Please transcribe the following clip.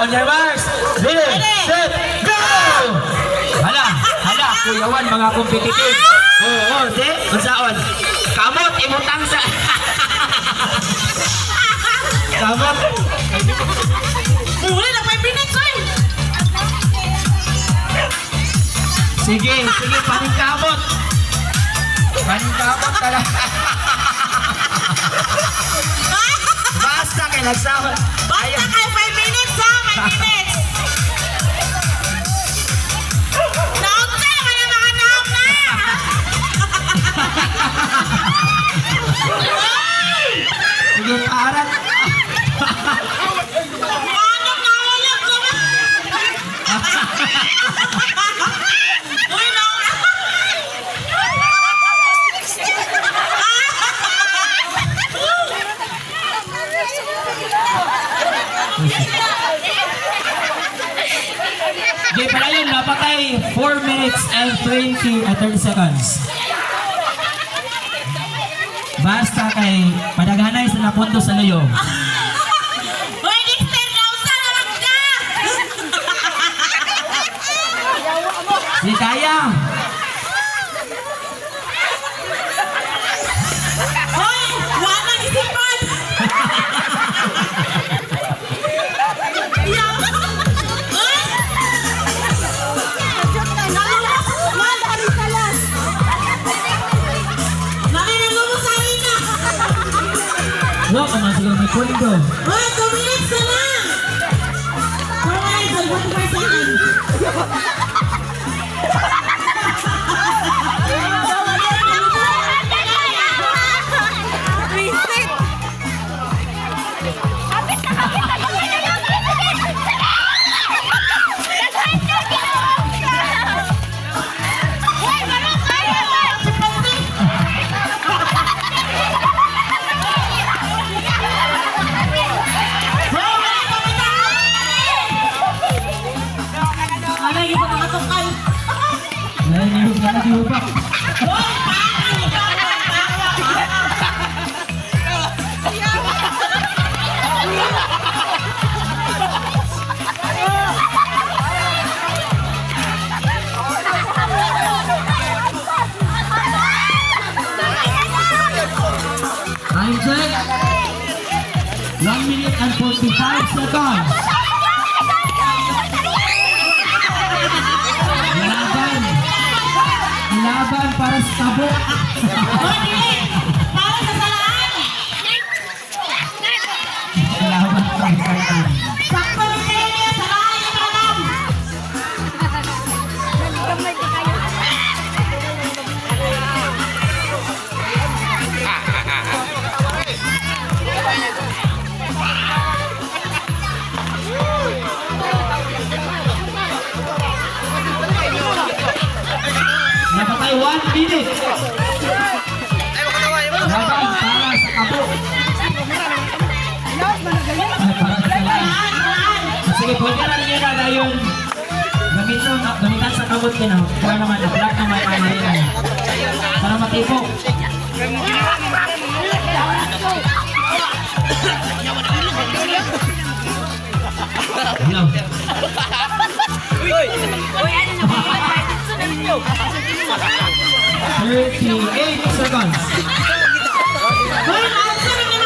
On your marks. Ready, set, go! Hala, kuyawan mga competitive. Oo, di? Unsaon? Kamot, imutang sa... Kamot. Uli na 5 minutes, oy! Sige, paningkamot. Paningkamot ka lang. Basta kay nagsahod. Basta kay 5 minutes, ha? 5 minutes! Naog ka naman ang mga naog na! Sige, parat. Paano nawalap ka ba? Uy, naog na! Sige, pala yun, napatay 4 minutes and 30 seconds. Basta kay padaghanay sa napunto sa luyo. Uy, Dexter, nausa naman ka! Si Kaya. Uy, walang isipan! Yaw! Uy! Naninulumusahin na! Wala ka man siguro may pondo. Uy, 2 minutes na lang! 4 minutes and 45 seconds. Reset! Ano yung pagkakatukal? Ngayon, nahihug na nag-iubak. Time check. 1 minute and 45 seconds. Laban para sa tabo. Uy, dili! Para sa salaan! Laban para sa tabo. Sakto ni Tere, salaan niyo pa lang! Napatay 1 minute. Laban para sa tabo. Para sa laban. Sige, pwede na rin yun na dayon. Gamitan sa kabot ka na. Para naman, black naman ang marina. Para matipok. Hello. 38 seconds.